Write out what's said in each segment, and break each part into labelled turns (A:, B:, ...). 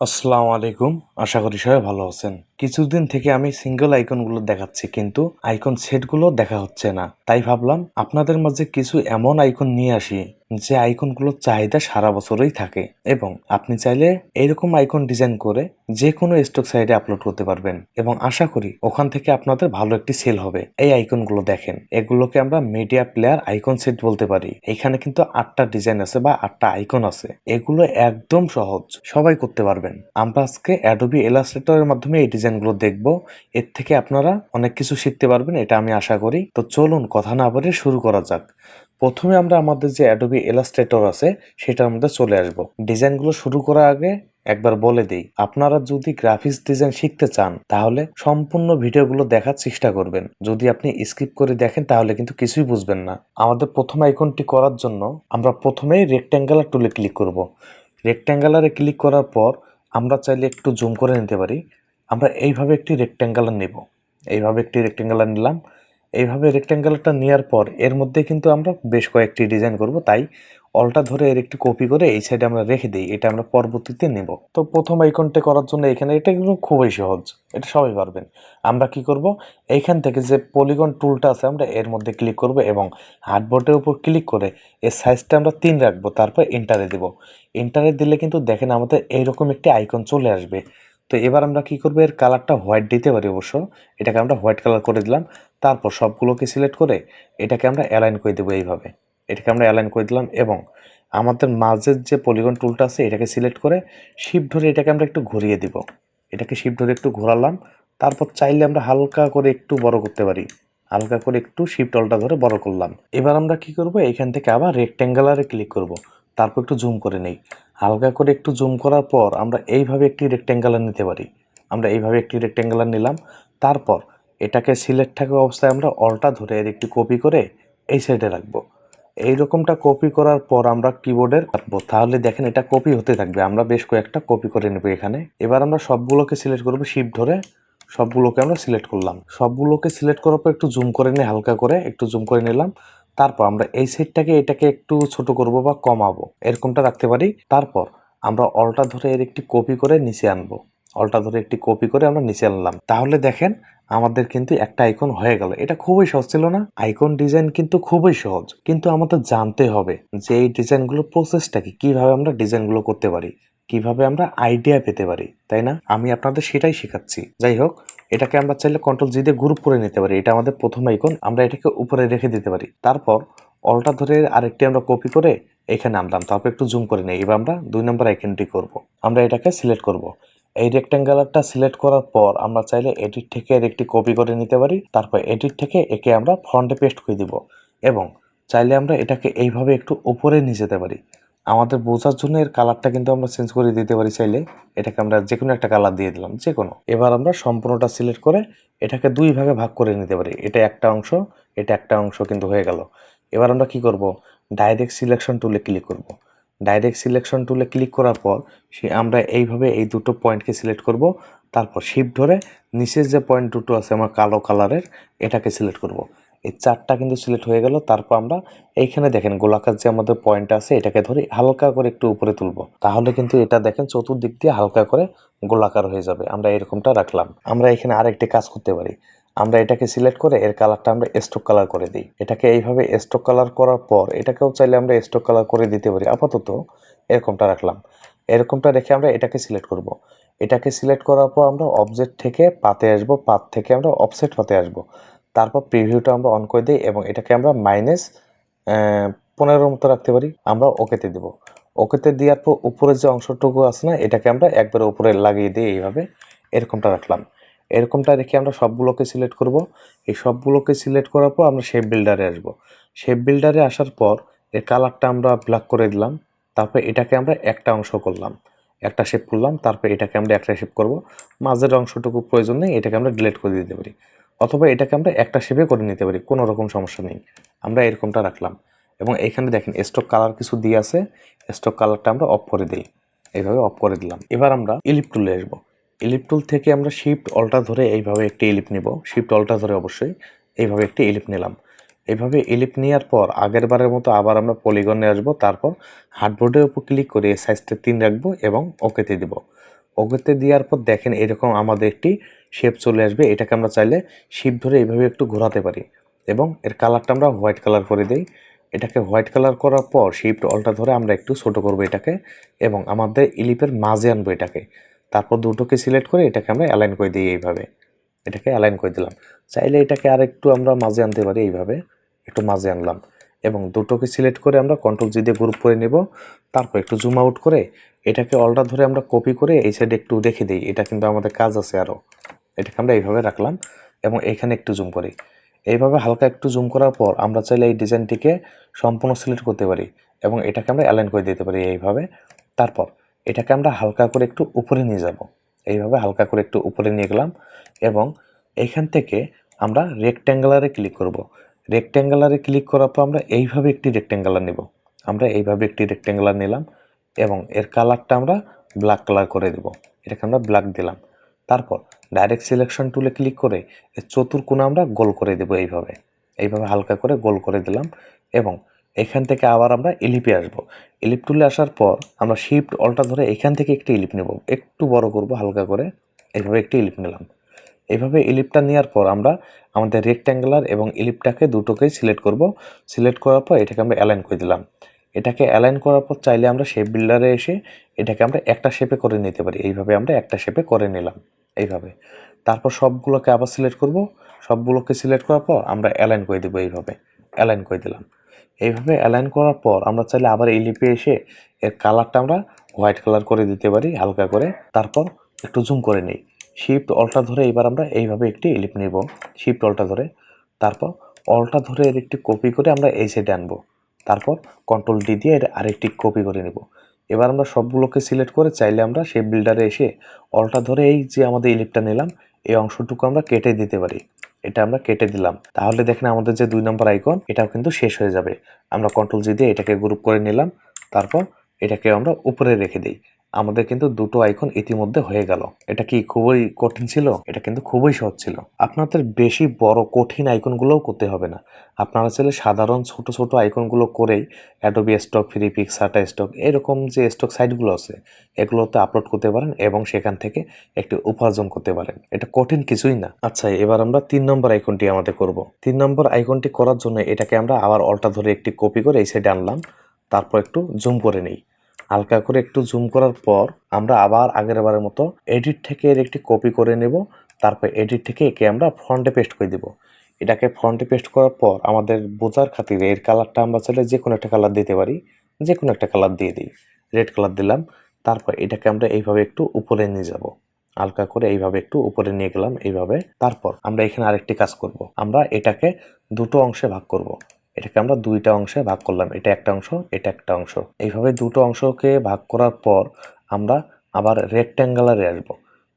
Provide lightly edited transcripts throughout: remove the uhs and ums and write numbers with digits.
A: আসসালামু আলাইকুম। আশা করি সবাই ভালো আছেন। কিছুদিন থেকে আমি সিঙ্গেল আইকনগুলো দেখাচ্ছি, কিন্তু আইকন সেটগুলো দেখা হচ্ছে না। তাই ভাবলাম আপনাদের মাঝে কিছু এমন আইকন নিয়ে আসি যে আইকনগুলোর চাহিদা সারা বছরই থাকে, এবং আপনি চাইলে এইরকম আইকন ডিজাইন করে যে কোনো স্টক সাইটে আপলোড করতে পারবেন, এবং আশা করি ওখান থেকে আপনাদের ভালো একটি সেল হবে। এই আইকনগুলো দেখেন, এগুলোকে আমরা মিডিয়া প্লেয়ার আইকন সেট বলতে পারি। এখানে কিন্তু 8টা ডিজাইন আছে বা 8টা আইকন আছে। এগুলো একদম সহজ, সবাই করতে পারবেন। আমরা আজকে অ্যাডোবি ইলাস্ট্রেটরের মাধ্যমে এই ডিজাইনগুলো দেখব। এর থেকে আপনারা অনেক কিছু শিখতে পারবেন, এটা আমি আশা করি। তো চলুন কথা না বলে শুরু করা যাক। প্রথমে আমরা আমাদের যে অ্যাডোবি ইলাস্ট্রেটর আছে সেটার মধ্যে চলে আসব। ডিজাইনগুলো শুরু করার আগে একবার বলে দিই, আপনারা যদি গ্রাফিক্স ডিজাইন শিখতে চান তাহলে সম্পূর্ণ ভিডিওগুলো দেখার চেষ্টা করবেন। যদি আপনি স্কিপ করে দেখেন তাহলে কিন্তু কিছুই বুঝবেন না। আমাদের প্রথম আইকনটি করার জন্য আমরা প্রথমেই রেক্ট্যাঙ্গুলার টুলে ক্লিক করব। রেক্ট্যাঙ্গুলারে ক্লিক করার পর আমরা চাইলে একটু জুম করে নিতে পারি। আমরা এইভাবে একটি রেক্ট্যাঙ্গুলার নেব, এইভাবে একটি রেক্ট্যাঙ্গুলার নিলাম। এইভাবে রেক্ট্যাঙ্গুলারটা নেওয়ার পর এর মধ্যে কিন্তু আমরা বেশ কয়েকটি ডিজাইন করব, তাই অলটা ধরে এর একটি কপি করে এই সাইডে আমরা রেখে দিই। এটা আমরা পরবর্তীতে নেব। তো প্রথম আইকনটা করার জন্য এখানে এটা কিন্তু খুবই সহজ, এটা সবাই পারবেন। আমরা কি করব, এইখান থেকে যে পলিগন টুলটা আছে আমরা এর মধ্যে ক্লিক করব এবং হার্ডবোর্ডের উপর ক্লিক করে এর সাইজটা আমরা 3 রাখবো, তারপর এন্টারে দেব। এন্টারে দিলে কিন্তু দেখেন আমাদের এইরকম একটি আইকন চলে আসবে। তো এবার আমরা কি করব, এর কালারটা হোয়াইট দিতে পারি অবশ্য। এটাকে আমরা হোয়াইট কালার করে দিলাম। তারপর সবগুলোকে সিলেক্ট করে এটাকে আমরা অ্যালাইন করে দেবো এইভাবে। এটাকে আমরা অ্যালাইন করে দিলাম এবং আমাদের মাঝের যে পলিগন টুলটা আছে এটাকে সিলেক্ট করে শিফট ধরে এটাকে আমরা একটু ঘুরিয়ে দিব। এটাকে শিফট ধরে একটু ঘোরালাম। তারপর চাইলে আমরা হালকা করে একটু বড় করতে পারি। হালকা করে একটু শিফট অলটা ধরে বড় করলাম। এবার আমরা কি করব, এখান থেকে আবার রেক্ট্যাঙ্গুলারে ক্লিক করব। তারপর একটু জুম করে নেই। হালকা করে একটু জুম করার পর আমরা এইভাবে একটি রেক্ট্যাঙ্গুলার নিতে পারি। আমরা এইভাবে একটি রেক্ট্যাঙ্গুলার নিলাম। তারপর এটাকে সিলেক্ট থাকা অবস্থায় আমরা অলটা ধরে এর একটি কপি করে এই সাইডে রাখবো। এইরকমটা কপি করার পর আমরা কিবোর্ডের রাখবো, তাহলে দেখেন এটা কপি হতে থাকবে। আমরা বেশ কয়েকটা কপি করে নেব এখানে। এবার আমরা সবগুলোকে সিলেক্ট করবো, শিফট ধরে সবগুলোকে আমরা সিলেক্ট করলাম। সবগুলোকে সিলেক্ট করার পর একটু জুম করে নিয়ে হালকা করে একটু জুম করে নিলাম। তারপর আমরা এই সাইডটাকে এটাকে একটু ছোট করব বা কমাবো, এরকমটা রাখতে পারি। তারপর আমরা অলটা ধরে এর একটি কপি করে নিচে আনবো। অলটা ধরে একটি কপি করে আমরা নিচে আনলাম। তাহলে দেখেন আমাদের কিন্তু একটা আইকন হয়ে গেল। এটা খুবই সহজ ছিল না? আইকন ডিজাইন কিন্তু খুবই সহজ, কিন্তু আমাদের জানতে হবে যে এই ডিজাইনগুলোর প্রসেসটা কি, কিভাবে আমরা ডিজাইনগুলো করতে পারি, কিভাবে আমরা আইডিয়া পেতে পারি, তাই না? আমি আপনাদের সেটাই শেখাচ্ছি। যাই হোক, এটাকে আমরা চাইলে কন্ট্রোল জি দিয়ে গ্রুপ করে নিতে পারি। এটা আমাদের প্রথম আইকন, আমরা এটাকে উপরে রেখে দিতে পারি। তারপর অলটা ধরে আরেকটি আমরা কপি করে এখানে আনলাম। তারপর একটু জুম করে নিই। এবার আমরা 2 নম্বর আইকনটি করব। আমরা এটাকে সিলেক্ট করব। এই রেক্ট্যাঙ্গুলারটা সিলেক্ট করার পর আমরা চাইলে এডিট থেকে এর একটি কপি করে নিতে পারি। তারপর এডিট থেকে একে আমরা ফন্টে পেস্ট করে দিব, এবং চাইলে আমরা এটাকে এইভাবে একটু উপরে নিয়ে যেতে পারি। আমাদের বোঝার জন্য এর কালারটা কিন্তু আমরা চেঞ্জ করে দিতে পারি। চাইলে এটাকে আমরা যে কোনো একটা কালার দিয়ে দিলাম, যে কোনো। এবার আমরা সম্পূর্ণটা সিলেক্ট করে এটাকে 2 ভাগে ভাগ করে নিতে পারি। এটা একটা অংশ, এটা একটা অংশ কিন্তু হয়ে গেল। এবার আমরা কি করব, ডাইরেক্ট সিলেকশন টুলে ক্লিক করব। ডাইরেক্ট সিলেকশন টুলে ক্লিক করার পর আমরা এইভাবে এই দুটো পয়েন্টকে সিলেক্ট করব। তারপর শিফট ধরে নিচের যে পয়েন্ট দুটো আছে আমার কালো কালারের, এটাকে সিলেক্ট করব। এই 4টা কিন্তু সিলেক্ট হয়ে গেল। তারপর আমরা এইখানে দেখেন গোলাকার যে আমাদের পয়েন্ট আছে এটাকে ধরে হালকা করে একটু উপরে তুলব। তাহলে কিন্তু এটা দেখেন চতুর্দিক দিয়ে হালকা করে গোলাকার হয়ে যাবে। আমরা এরকমটা রাখলাম। আমরা এখানে আরেকটি কাজ করতে পারি। আমরা এটাকে সিলেক্ট করে এর কালারটা আমরা স্ট্রোক কালার করে দিই। এটাকে এইভাবে স্ট্রোক কালার করার পর এটাকেও চাইলে আমরা স্ট্রোক কালার করে দিতে পারি। আপাতত এরকমটা রাখলাম। এরকমটা রেখে আমরা এটাকে সিলেক্ট করব। এটাকে সিলেক্ট করার পর আমরা অবজেক্ট থেকে পাতে আসব, পাত থেকে আমরা অফসেট পাতে আসব। তারপর প্রিভিউটা আমরা অন করে দিই এবং এটাকে আমরা -15 মতো রাখতে পারি। আমরা ওকেতে দেব। ওকেতে দেওয়ার পর উপরের যে অংশটুকু আছে না, এটাকে আমরা একবারে উপরে লাগিয়ে দিই। এইভাবে এরকমটা রাখলাম। এরকমটা রেখে আমরা সবগুলোকে সিলেক্ট করব। এই সবগুলোকে সিলেক্ট করার পর আমরা শেপ বিল্ডারে আসব। শেপ বিল্ডারে আসার পর এর কালারটা আমরা ব্ল্যাক করে দিলাম। তারপর এটাকে আমরা একটা অংশ করলাম, একটা শেপ করলাম। তারপর এটাকে আমরা একটা শেপ করব। মাঝের অংশটুকু প্রয়োজন নেই, এটাকে আমরা ডিলিট করে দিতে পারি, অথবা এটাকে আমরা একটা শেপে করে নিতে পারি, কোনো রকম সমস্যা নেই। আমরা এরকমটা রাখলাম এবং এইখানে দেখেন স্টক কালার কিছু দিয়ে আছে। স্টক কালারটা আমরা অফ করে দিই, এইভাবে অফ করে দিলাম। এবার আমরা ইলিপ টুলে আসবো। ইলিপ টুল থেকে আমরা শিফট অলটা ধরে এইভাবে একটি ইলিপ নিব। শিফট অলটা ধরে অবশ্যই এইভাবে একটি ইলিপ নিলাম। এইভাবে ইলিপ নেওয়ার পর আগের বারের মতো আবার আমরা পলিগনে আসবো। তারপর হার্ডবোর্ডের উপর ক্লিক করে সাইজটা 3 রাখবো এবং ওকেতে দিব। ওকেতে দেওয়ার পর দেখেন এরকম আমাদের একটি শেপ চলে আসবে। এটাকে আমরা চাইলে শিফট ধরে এইভাবে একটু ঘোরাতে পারি এবং এর কালারটা আমরা হোয়াইট কালার করে দিই। এটাকে হোয়াইট কালার করার পর শিফট অলটা ধরে আমরা একটু ছোট করব এটাকে এবং আমাদের ইলিপের মাঝে আনবো এটাকে। তারপর দুটোকে সিলেক্ট করে এটাকে আমরা অ্যালাইন করে দিই এইভাবে। এটাকে অ্যালাইন করে দিলাম। চাইলে এটাকে আর একটু আমরা মাঝে আনতে পারি, এইভাবে একটু মাঝে আনলাম এবং দুটোকে সিলেক্ট করে আমরা কন্ট্রোল জি দিয়ে গ্রুপ করে নেব। তারপর একটু জুম আউট করে এটাকে অলটা ধরে আমরা কপি করে এই সাইডে একটু রেখে দিই। এটা কিন্তু আমাদের কাজ আছে আরও। এটাকে আমরা এইভাবে রাখলাম এবং এখানে একটু জুম করি। এইভাবে হালকা একটু জুম করার পর আমরা চাইলে এই ডিজাইনটিকে সম্পূর্ণ সিলেক্ট করতে পারি এবং এটাকে আমরা অ্যালাইন করে দিতে পারি এইভাবে। তারপর এটাকে আমরা হালকা করে একটু উপরে নিয়ে যাব। এইভাবে হালকা করে একটু উপরে নিয়ে গেলাম এবং এইখান থেকে আমরা রেক্ট্যাঙ্গুলারে ক্লিক করব। রেক্ট্যাঙ্গুলারে ক্লিক করার পর আমরা এইভাবে একটি রেক্ট্যাঙ্গুলার নেব। আমরা এইভাবে একটি রেক্ট্যাঙ্গুলার নিলাম এবং এর কালারটা আমরা ব্ল্যাক কালার করে দেব। এটাকে আমরা ব্ল্যাক দিলাম। তারপর ডাইরেক্ট সিলেকশন টুলে ক্লিক করে এর চতুর্কোণে আমরা গোল করে দেব এইভাবে। এইভাবে হালকা করে গোল করে দিলাম এবং এখান থেকে আবার আমরা ইলিপে আসব। ইলিপ টুলে আসার পর আমরা শিফট অলটা ধরে এখান থেকে একটি ইলিপ নেব, একটু বড় করব হালকা করে। এইভাবে একটি ইলিপ নিলাম। এইভাবে ইলিপটা নেওয়ার পর আমরা আমাদের রেক্ট্যাঙ্গুলার এবং ইলিপটাকে দুটোকেই সিলেক্ট করব। সিলেক্ট করার পর এটাকে আমরা অ্যালাইন করে দিলাম। এটাকে অ্যালাইন করার পর চাইলে আমরা শেপ বিল্ডারে এসে এটাকে আমরা একটা শেপে করে নিতে পারি। এইভাবে আমরা একটা শেপে করে নিলাম এইভাবে। তারপর সবগুলোকে আবার সিলেক্ট করব। সবগুলোকে সিলেক্ট করার পর আমরা অ্যালাইন করে দেবো এইভাবে। অ্যালাইন করে দিলাম। এইভাবে অ্যালাইন করার পর আমরা চাইলে আবার ইলিপে এসে এর কালারটা আমরা হোয়াইট কালার করে দিতে পারি হালকা করে। তারপর একটু জুম করে নিই। শিফট অলটা ধরে এবার আমরা এইভাবে একটি ইলিপ নেব, শিফট অলটা ধরে। তারপর অলটা ধরে এর একটি কপি করে আমরা এই সাইডে আনবো। তারপর কন্ট্রোল ডি দিয়ে এর আরেকটি কপি করে নেব। এবার আমরা সবগুলোকে সিলেক্ট করে চাইলে আমরা শেপ বিল্ডারে এসে অলটা ধরে এই যে আমাদের ইলিপটা নিলাম এই অংশটুকু আমরা কেটে দিতে পারি। এটা আমরা কেটে দিলাম। তাহলে দেখেন আমাদের যে 2 নম্বর আইকন এটাও কিন্তু শেষ হয়ে যাবে। আমরা কন্ট্রোল জি দিয়ে এটাকে গ্রুপ করে নিলাম। তারপর এটাকে আমরা উপরে রেখে দিই। আমাদের কিন্তু দুটো আইকন ইতিমধ্যে হয়ে গেল। এটা কি খুবই কঠিন ছিল? এটা কিন্তু খুবই সহজ ছিল। আপনাদের বেশি বড় কঠিন আইকনগুলোও করতে হবে না। আপনারা চাইলে সাধারণ ছোট ছোট আইকনগুলো করেই Adobe Stock, Freepik, Shutterstock এরকম যে স্টক সাইটগুলো আছে এগুলোতে আপলোড করতে পারেন এবং সেখান থেকে একটি উপার্জন করতে পারেন। এটা কঠিন কিছুই না। আচ্ছা, এবার আমরা 3 নম্বর আইকনটি আমাদের করব। 3 নম্বর আইকনটি করার জন্য এটাকে আমরা আবার অলটা ধরে একটি কপি করে এই সাইডে আনলাম। তারপর একটু জুম করে নিই। হালকা করে একটু জুম করার পর আমরা আবার আগের বারের মতো এডিট থেকে এর একটি কপি করে নেব। তারপর এডিট থেকে একে আমরা ফ্রন্টে পেস্ট করে দেব। এটাকে ফ্রন্টে পেস্ট করার পর আমাদের বোঝার খাতিরে এর কালারটা আমরা চাইলে যে কোনো একটা কালার দিতে পারি। যে কোনো একটা কালার দিয়ে দিই। রেড কালার দিলাম। তারপর এটাকে আমরা এইভাবে একটু উপরে নিয়ে যাব। হালকা করে এইভাবে একটু উপরে নিয়ে গেলাম এইভাবে। তারপর আমরা এখানে আরেকটি কাজ করব। আমরা এটাকে দুটো অংশে ভাগ করব। এটাকে আমরা দুইটা অংশে ভাগ করলাম। এটা একটা অংশ, এটা একটা অংশ। এইভাবে দুটো অংশকে ভাগ করার পর আমরা আবার রেক্ট্যাঙ্গুলারে আসবো।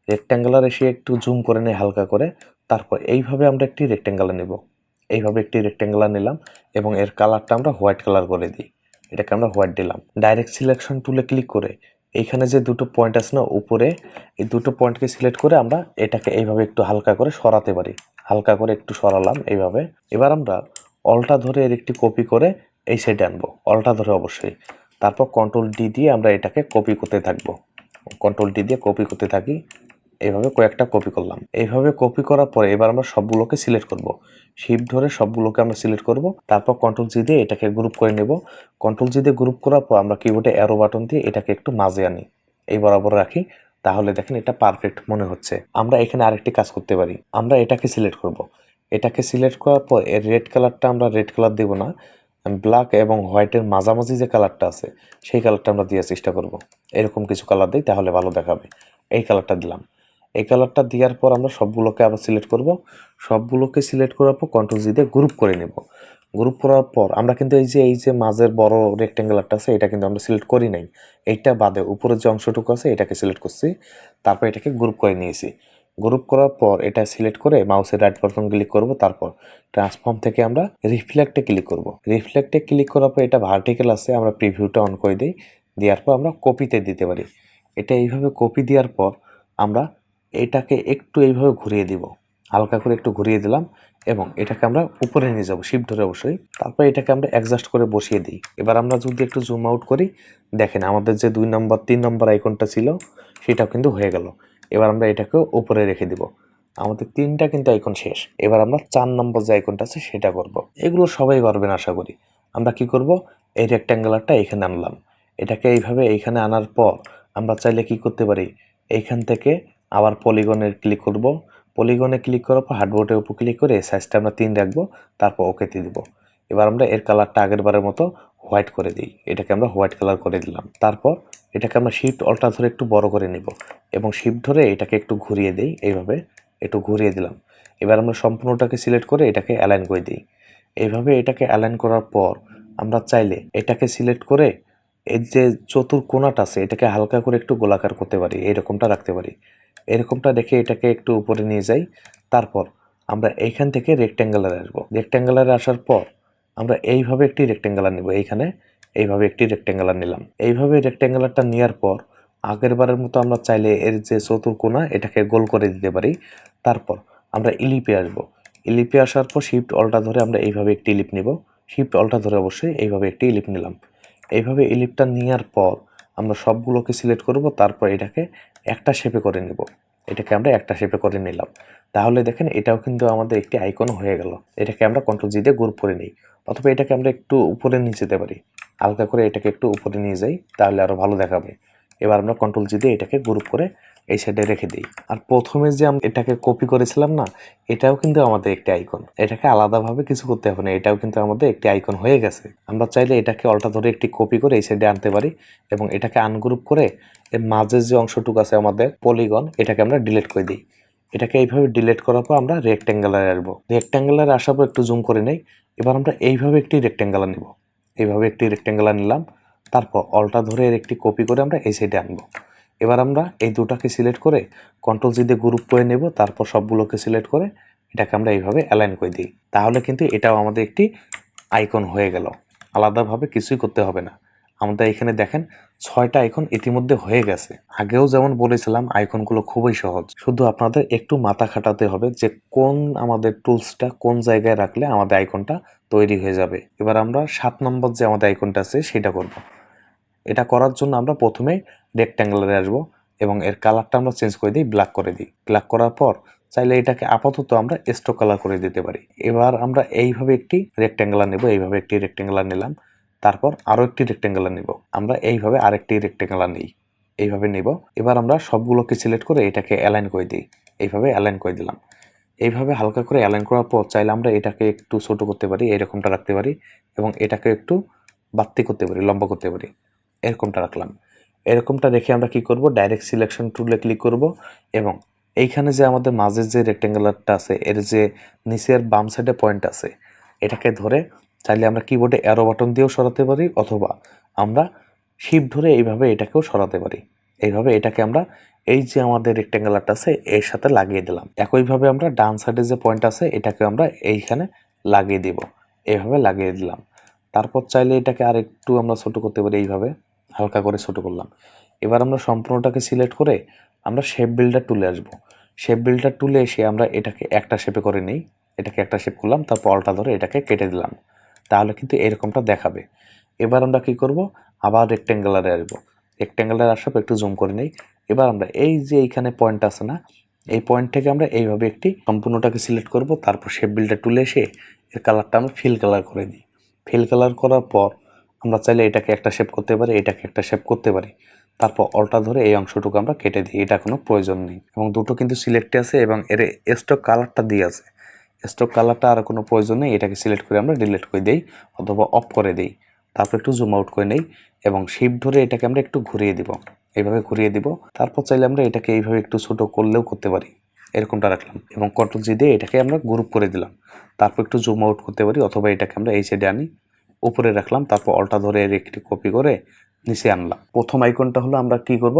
A: রেক্ট্যাঙ্গুলার এসে একটু জুম করে নিই হালকা করে। তারপর এইভাবে আমরা একটি রেক্ট্যাঙ্গুলার নেব। এইভাবে একটি রেক্ট্যাঙ্গুলার নিলাম এবং এর কালারটা আমরা হোয়াইট কালার করে দিই। এটাকে আমরা হোয়াইট দিলাম। ডাইরেক্ট সিলেকশন টুলে ক্লিক করে এইখানে যে দুটো পয়েন্ট আছে না উপরে, এই দুটো পয়েন্টকে সিলেক্ট করে আমরা এটাকে এইভাবে একটু হালকা করে সরাতে পারি। হালকা করে একটু সরালাম এইভাবে। এবার আমরা অলটা ধরে এর একটি কপি করে এই সাইডে আনবো। অলটা ধরে অবশ্যই। তারপর কন্ট্রোল ডি দিয়ে আমরা এটাকে কপি করতে থাকবো। কন্ট্রোল ডি দিয়ে কপি করতে থাকি। এইভাবে কয়েকটা কপি করলাম। এইভাবে কপি করার পরে এবার আমরা সবগুলোকে সিলেক্ট করব। শিফট ধরে সবগুলোকে আমরা সিলেক্ট করব। তারপর কন্ট্রোল জি দিয়ে এটাকে গ্রুপ করে নেব। কন্ট্রোল জি দিয়ে গ্রুপ করার পর আমরা কিবোর্ডে অ্যারো বাটন দিয়ে এটাকে একটু মাঝে আনি। এই বরাবর রাখি। তাহলে দেখেন এটা পারফেক্ট মনে হচ্ছে। আমরা এখানে আরেকটি কাজ করতে পারি। আমরা এটাকে সিলেক্ট করব। এটাকে সিলেক্ট করার পর এর রেড কালারটা আমরা রেড কালার দেব না, ব্ল্যাক এবং হোয়াইটের মাঝামাঝি যে কালারটা আছে সেই কালারটা আমরা দেওয়ার চেষ্টা করব। এরকম কিছু কালার দিই তাহলে ভালো দেখাবে। এই কালারটা দিলাম। এই কালারটা দেওয়ার পর আমরা সবগুলোকে আবার সিলেক্ট করব। সবগুলোকে সিলেক্ট করার পর কন্ট্রোল জি দিয়ে গ্রুপ করে নেব। গ্রুপ করার পর আমরা কিন্তু এই যে মাঝের বড় রেক্ট্যাঙ্গুলারটা আছে এটা কিন্তু আমরা সিলেক্ট করি নাই। এইটা বাদে উপরের যে অংশটুকু আছে এটাকে সিলেক্ট করছি। তারপর এটাকে গ্রুপ করে নিয়েছি। গ্রুপ করার পর এটা সিলেক্ট করে মাউসের রাইট বাটন ক্লিক করব। তারপর ট্রান্সফর্ম থেকে আমরা রিফ্লেক্টে ক্লিক করব। রিফ্লেক্টে ক্লিক করার পর এটা ভার্টিক্যাল আছে, আমরা প্রিভিউটা অন করে দিই। দেওয়ার পর আমরা কপিতে দিতে পারি। এটা এইভাবে কপি দেওয়ার পর আমরা এটাকে একটু এইভাবে ঘুরিয়ে দিব। হালকা করে একটু ঘুরিয়ে দিলাম এবং এটাকে আমরা উপরে নিয়ে যাব শিফট ধরে অবশ্যই। তারপর এটাকে আমরা অ্যাডজাস্ট করে বসিয়ে দিই। এবার আমরা যদি একটু জুম আউট করি দেখেন আমাদের যে 2 নম্বর 3 নম্বর আইকনটা ছিল সেটাও কিন্তু হয়ে গেল। এবার আমরা এটাকেও উপরে রেখে দিব। আমাদের 3টা কিন্তু আইকন শেষ। এবার আমরা 4 নম্বর যে আইকনটা আছে সেটা করব। এগুলো সবাই পারবেন আশা করি। আমরা কি করব, এই রেক্ট্যাঙ্গুলারটা এখানে আনলাম। এটাকে এইভাবে এইখানে আনার পর আমরা চাইলে কি করতে পারি, এইখান থেকে আবার পলিগনে ক্লিক করব। পলিগনে ক্লিক করার পর হার্ডবোর্ডের উপর ক্লিক করে সাইজটা আমরা 3 রাখবো, তারপর ওকেতে দিব। এবার আমরা এর কালারটা আগের বারের মতো হোয়াইট করে দিই। এটাকে আমরা হোয়াইট কালার করে দিলাম। তারপর এটাকে আমরা শিফট অল্টা ধরে একটু বড় করে নিব এবং শিফট ধরে এটাকে একটু ঘুরিয়ে দিই। এইভাবে একটু ঘুরিয়ে দিলাম। এবার আমরা সম্পূর্ণটাকে সিলেক্ট করে এটাকে অ্যালাইন করে দিই। এইভাবে এটাকে অ্যালাইন করার পর আমরা চাইলে এটাকে সিলেক্ট করে এর যে চতুর কোণাটা আছে এটাকে হালকা করে একটু গোলাকার করতে পারি, এরকমটা রাখতে পারি। এরকমটা রেখে এটাকে একটু উপরে নিয়ে যাই। তারপর আমরা এইখান থেকে রেক্ট্যাঙ্গুলারে আসবো। রেক্ট্যাঙ্গুলারে আসার পর আমরা এইভাবে একটি রেক্ট্যাঙ্গুলার নিব। এইখানে এইভাবে একটি রেক্ট্যাঙ্গুলার নিলাম। এইভাবে রেক্ট্যাঙ্গুলারটা নেওয়ার পর আগের বারের মতো আমরা চাইলে এর যে চতুর কোণা এটাকে গোল করে দিতে পারি। তারপর আমরা ইলিপে আসবো। ইলিপে আসার পর শিফট অল্টা ধরে আমরা এইভাবে একটি ইলিপ নিব। শিফট অল্টা ধরে অবশ্যই এইভাবে একটি ইলিপ নিলাম। এইভাবে ইলিপটা নেওয়ার পর আমরা সবগুলোকে সিলেক্ট করব। তারপর এটাকে একটা শেপে করে নেব। এটাকে আমরা একটা শেপে করে নিলাম। তাহলে দেখেন এটাও কিন্তু আমাদের একটি আইকন হয়ে গেল। এটাকে আমরা কন্ট্রোল জি দিয়ে গ্রুপ করে নিই, অথবা এটাকে আমরা একটু উপরে নিয়ে যেতে পারি। হালকা করে এটাকে একটু উপরে নিয়ে যাই, তাহলে আরো ভালো দেখাবে। এবার আমরা কন্ট্রোল জি দিয়ে এটাকে গ্রুপ করে এই সাইডে রেখে দিই। আর প্রথমে যে আমরা এটাকে কপি করেছিলাম না, এটাও কিন্তু আমাদের একটি আইকন। এটাকে আলাদাভাবে কিছু করতে হবে না, এটাও কিন্তু আমাদের একটি আইকন হয়ে গেছে। আমরা চাইলে এটাকে অল্টা ধরে একটি কপি করে এই সাইডে আনতে পারি এবং এটাকে আনগ্রুপ করে এর মাঝের যে অংশটুকু আছে আমাদের পলিগন, এটাকে আমরা ডিলিট করে দিই। এটাকে এইভাবে ডিলিট করার পর আমরা রেক্ট্যাঙ্গুলারে আসবো। রেক্ট্যাঙ্গুলারে আসার পর একটু জুম করে নেই। এবার আমরা এইভাবে একটি রেক্ট্যাঙ্গুলার নিব। এইভাবে একটি রেক্ট্যাঙ্গুলার নিলাম। তারপর অল্টা ধরে এর একটি কপি করে আমরা এই সাইডে আনবো। এবার আমরা এই দুটাকে সিলেক্ট করে কন্ট্রোল জি দিয়ে গ্রুপ করে নেব। তারপর সবগুলোকে সিলেক্ট করে এটাকে আমরা এইভাবে অ্যালাইন করে দিই। তাহলে কিন্তু এটাও আমাদের একটি আইকন হয়ে গেল। আলাদাভাবে কিছুই করতে হবে না। আমাদের এখানে দেখেন 6টা আইকন ইতিমধ্যে হয়ে গেছে। আগেও যেমন বলেছিলাম আইকনগুলো খুবই সহজ, শুধু আপনাদের একটু মাথা খাটাতে হবে যে কোন আমাদের টুলসটা কোন জায়গায় রাখলে আমাদের আইকনটা তৈরি হয়ে যাবে। এবার আমরা 7 নম্বর যে আমাদের আইকনটা আছে সেটা করব। এটা করার জন্য আমরা প্রথমে রেক্ট্যাঙ্গুলারে আসবো এবং এর কালারটা আমরা চেঞ্জ করে দিই, ব্ল্যাক করে দিই। ব্ল্যাক করার পর চাইলে এটাকে আপাতত আমরা স্ট্রোক কালার করে দিতে পারি। এবার আমরা এইভাবে একটি রেক্ট্যাঙ্গুলার নেব। এইভাবে একটি রেক্ট্যাঙ্গুলার নিলাম। তারপর আরও একটি রেক্ট্যাঙ্গুলার নেব। আমরা এইভাবে আরেকটি রেক্ট্যাঙ্গুলার নিই, এইভাবে নেব। এবার আমরা সবগুলোকে সিলেক্ট করে এটাকে অ্যালাইন করে দিই। এইভাবে অ্যালাইন করে দিলাম। এইভাবে হালকা করে অ্যালাইন করার পর চাইলে আমরা এটাকে একটু ছোট করতে পারি, এরকমটা রাখতে পারি এবং এটাকে একটু বাড়তি করতে পারি, লম্বা করতে পারি। এরকমটা রাখলাম। এরকমটা রেখে আমরা কি করব, ডাইরেক্ট সিলেকশন টুলে ক্লিক করব এবং এইখানে যে আমাদের মাঝের যে রেক্ট্যাঙ্গুলারটা আছে এর যে নিচের বাম সাইডে পয়েন্ট আছে এটাকে ধরে চাইলে আমরা কিবোর্ডে অ্যারো বাটন দিয়েও সরাতে পারি, অথবা আমরা শিফট ধরে এইভাবে এটাকেও সরাতে পারি। এইভাবে এটাকে আমরা এই যে আমাদের রেক্ট্যাঙ্গুলারটা আছে এর সাথে লাগিয়ে দিলাম। একইভাবে আমরা ডান সাইডে যে পয়েন্ট আছে এটাকে আমরা এইখানে লাগিয়ে দিব। এইভাবে লাগিয়ে দিলাম। তারপর চাইলে এটাকে আর একটু আমরা ছোট করতে পারি, এইভাবে হালকা করে ছোট করলাম। এবার আমরা সম্পূর্ণটাকে সিলেক্ট করে আমরা শেপ বিল্ডার টুলে আসব। শেপ বিল্ডার টুলে এসে আমরা এটাকে একটা শেপে করে নিই। এটাকে একটা শেপ করলাম, তারপর অল্টা ধরে এটাকে কেটে দিলাম। তাহলে কিন্তু এরকমটা দেখাবে। এবার আমরা কি করব, আবার রেক্ট্যাঙ্গুলারে আসবো। রেক্ট্যাঙ্গুলারে আসার পর একটু জুম করে নিই। এবার আমরা এই যে এইখানে পয়েন্ট আছে না, এই পয়েন্ট থেকে আমরা এইভাবে একটি সম্পূর্ণটাকে সিলেক্ট করব। তারপর শেপ বিল্ডার টুলে এসে এর কালারটা আমরা ফিল কালার করে দিই। ফিল কালার করার পর আমরা চাইলে এটাকে একটা শেপ করতে পারি, এটাকে একটা শেপ করতে পারি। তারপর অল্টা ধরে এই অংশটুকু আমরা কেটে দিই, এটা কোনো প্রয়োজন নেই। এবং দুটো কিন্তু সিলেক্টে আছে এবং এর স্টক কালারটা দিয়ে আছে। স্টক কালারটা আর কোনো প্রয়োজন নেই, এটাকে সিলেক্ট করে আমরা ডিলিট করে দিই অথবা অফ করে দিই। তারপর একটু জুম আউট করে নেই এবং শিফট ধরে এটাকে আমরা একটু ঘুরিয়ে দিব। এইভাবে ঘুরিয়ে দিব। তারপর চাইলে আমরা এটাকে এইভাবে একটু ছোট করলেও করতে পারি। এরকমটা রাখলাম এবং কন্ট্রোল জি দিয়ে এটাকে আমরা গ্রুপ করে দিলাম। তারপর একটু জুম আউট করতে পারি, অথবা এটাকে আমরা এই সাইডে আনি, উপরে রাখলাম। তারপর অল্টা ধরে এর একটি কপি করে নিচে আনলাম। প্রথম আইকনটা হলো আমরা কি করব,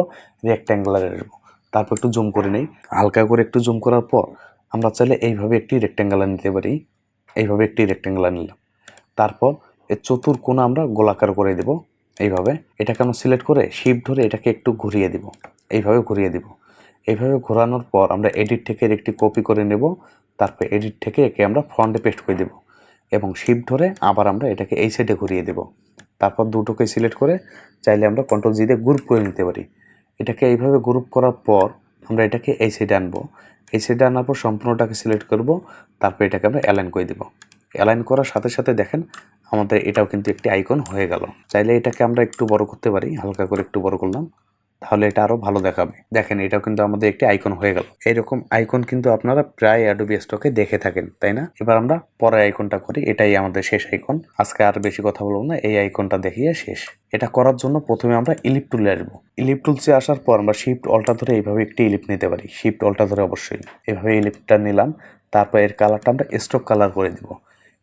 A: রেক্ট্যাঙ্গুলারে আসবো। তারপর একটু জুম করে নেই, হালকা করে একটু জুম করার পর আমরা চাইলে এইভাবে একটি রেক্ট্যাঙ্গুলার নিতে পারি। এইভাবে একটি রেক্ট্যাঙ্গুলার নিলাম। তারপর এর চতুর কোণা আমরা গোলাকার করে দেব। এইভাবে এটাকে আমরা সিলেক্ট করে শিফট ধরে এটাকে একটু ঘুরিয়ে দিব। এইভাবে ঘুরিয়ে দিব। এইভাবে ঘোরানোর পর আমরা এডিট থেকে এর একটি কপি করে নেব। তারপর এডিট থেকে একে আমরা ফ্রন্টে পেস্ট করে দেব এবং শিফট ধরে আবার আমরা এটাকে এই সাইডে ঘুরিয়ে দেব। তারপর দুটোকে সিলেক্ট করে চাইলে আমরা কন্ট্রোল জি দিয়ে গ্রুপ করে নিতে পারি। এটাকে এইভাবে গ্রুপ করার পর আমরা এটাকে এই সাইডে আনবো। এই সাইডে আনার পর সম্পূর্ণটাকে সিলেক্ট করব, তারপর এটাকে আমরা অ্যালাইন করে দিব। অ্যালাইন করার সাথে সাথে দেখেন আমাদের এটাও কিন্তু একটি আইকন হয়ে গেল। চাইলে এটাকে আমরা একটু বড় করতে পারি, হালকা করে একটু বড় করলাম, তাহলে এটা আরো ভালো দেখাবে। দেখেন এটাও কিন্তু আমাদের একটি আইকন হয়ে গেল। এইরকম আইকন কিন্তু আপনারা প্রায় অ্যাডোবি স্টকে দেখে থাকেন, তাই না? এবার আমরা পরের আইকনটা করি, এটাই আমাদের শেষ আইকন। আজকে আর বেশি কথা বলবো না, এই আইকনটা দেখিয়ে শেষ। এটা করার জন্য প্রথমে আমরা ইলিপ টুলে আসবো। ইলিপ টুলসে আসার পর আমরা শিফট অল্টা ধরে এইভাবে একটি ইলিপ নিতে পারি। শিফট অল্টা ধরে অবশ্যই এভাবে ইলিপটা নিলাম। তারপর এর কালারটা আমরা স্ট্রোক কালার করে দিব।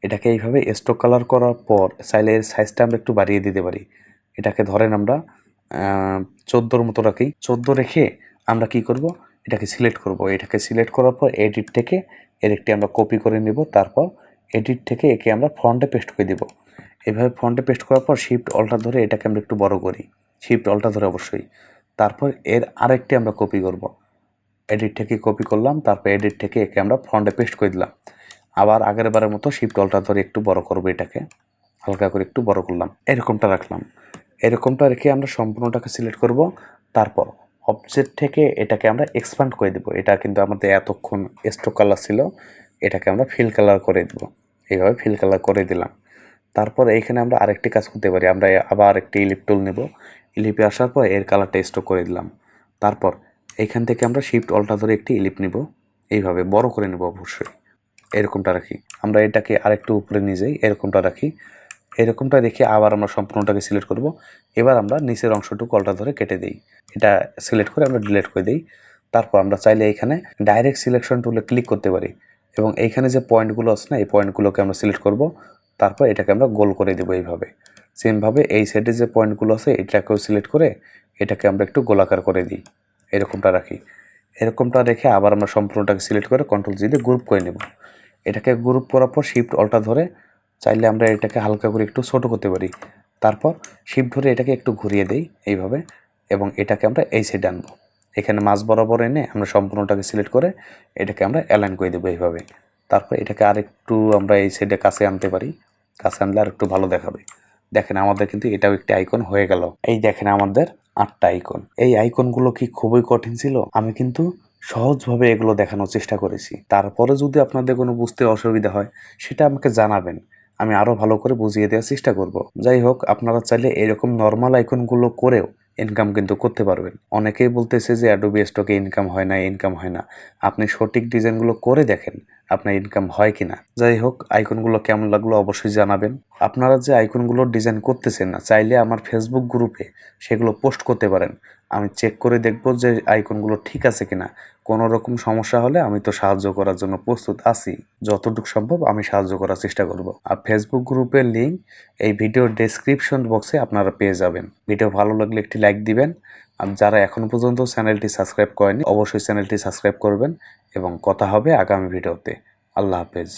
A: এটাকে এইভাবে স্ট্রোক কালার করার পর চাইলে এর সাইজটা আমরা একটু বাড়িয়ে দিতে পারি। এটাকে ধরেন আমরা 14 মতো রাখি। 14 রেখে আমরা কি করব, এটাকে সিলেক্ট করব। এটাকে সিলেক্ট করার পর এডিট থেকে এর একটি আমরা কপি করে নেব। তারপর এডিট থেকে একে আমরা ফ্রন্টে পেস্ট করে দেব। এভাবে ফ্রন্টে পেস্ট করার পর শিফট অল্টা ধরে এটাকে আমরা একটু বড় করি। শিফট অল্টা ধরে অবশ্যই। তারপর এর আরেকটি আমরা কপি করব। এডিট থেকে কপি করলাম, তারপর এডিট থেকে একে আমরা ফ্রন্টে পেস্ট করে দিলাম। আবার আগের বারের মতো শিফট অল্টা ধরে একটু বড় করব, এটাকে হালকা করে একটু বড় করলাম, এরকমটা রাখলাম। এরকমটা রেখে আমরা সম্পূর্ণটাকে সিলেক্ট করব। তারপর অবজেক্ট থেকে এটাকে আমরা এক্সপ্যান্ড করে দেব। এটা কিন্তু আমাদের এতক্ষণ স্ট্রোক কালার ছিল, এটাকে আমরা ফিল কালার করে দেব। এইভাবে ফিল কালার করে দিলাম। তারপর এইখানে আমরা আরেকটি কাজ করতে পারি, আমরা আবার একটি ইলিপ টুল নেব। ইলিপে আসার পর এর কালারটা স্ট্রোক করে দিলাম। তারপর এইখান থেকে আমরা শিফট অল্টা ধরে একটি ইলিপ নিব, এইভাবে বড় করে নেব অবশ্যই। এরকমটা রাখি। আমরা এটাকে আরেকটু উপরে নিয়ে যাই, এরকমটা রাখি। এরকমটা রেখে আবার আমরা সম্পূর্ণটাকে সিলেক্ট করব। এবার আমরা নিচের অংশটুকু অল্টা ধরে কেটে দিই। এটা সিলেক্ট করে আমরা ডিলিট করে দিই। তারপর আমরা চাইলে এখানে ডাইরেক্ট সিলেকশন টুলে ক্লিক করতে পারি এবং এইখানে যে পয়েন্টগুলো আছে না, এই পয়েন্টগুলোকে আমরা সিলেক্ট করব। তারপর এটাকে আমরা গোল করে দেবো এইভাবে। সেমভাবে এই সাইডে যে পয়েন্টগুলো আছে এটাকেও সিলেক্ট করে এটাকে আমরা একটু গোলাকার করে দিই, এরকমটা রাখি। এরকমটা রেখে আবার আমরা সম্পূর্ণটাকে সিলেক্ট করে কন্ট্রোল জি দিয়ে গ্রুপ করে নেব। এটাকে গ্রুপ করার পর শিফট অল্টা ধরে চাইলে আমরা এটাকে হালকা করে একটু ছোট করতে পারি। তারপর শিফট ধরে এটাকে একটু ঘুরিয়ে দেই এইভাবে এবং এটাকে আমরা এই সাইডে আনবো। এখানে মাঝ বরাবর এনে আমরা সম্পূর্ণটাকে সিলেক্ট করে এটাকে আমরা অ্যালাইন করে দেবো এইভাবে। তারপর এটাকে আরেকটু আমরা এই সাইডে কাছে আনতে পারি, কাছে আনলে আর একটু ভালো দেখাবে। দেখেন আমাদের কিন্তু এটাও একটি আইকন হয়ে গেল। এই দেখেন আমাদের 8টা আইকন। এই আইকনগুলো কি খুবই কঠিন ছিল? আমি কিন্তু সহজভাবে এগুলো দেখানোর চেষ্টা করেছি। তারপরে যদি আপনাদের কোনো বুঝতে অসুবিধা হয় সেটা আমাকে জানাবেন, আমি আরো ভালো করে বুঝিয়ে দেওয়ার চেষ্টা করব। যাই হোক, আপনারা চাইলে এরকম নর্মাল আইকনগুলো করেও ইনকাম কিন্তু করতে পারবেন। অনেকেই বলতেছে যে অ্যাডোবি স্টকে ইনকাম হয় না, ইনকাম হয় না। আপনি সঠিক ডিজাইনগুলো করে দেখেন আপনার ইনকাম হয় কিনা। যাই হোক, আইকনগুলো কেমন লাগলো অবশ্যই জানাবেন। আপনারা যে আইকনগুলো ডিজাইন করতেছেন না, চাইলে আমার ফেসবুক গ্রুপে সেগুলো পোস্ট করতে পারেন। আমি চেক করে দেখব যে আইকনগুলো ঠিক আছে কিনা। কোনো রকম সমস্যা হলে আমি তো সাহায্য করার জন্য প্রস্তুত আছি। যতটুকু সম্ভব আমি সাহায্য করার চেষ্টা করব। আর ফেসবুক গ্রুপের লিঙ্ক এই ভিডিওর ডেসক্রিপশন বক্সে আপনারা পেয়ে যাবেন। ভিডিও ভালো লাগলে একটি লাইক দিবেন। আর যারা এখনো পর্যন্ত চ্যানেলটি সাবস্ক্রাইব করেনি অবশ্যই চ্যানেলটি সাবস্ক্রাইব করবেন এবং কথা হবে আগামী ভিডিওতে। আল্লাহ হাফেজ।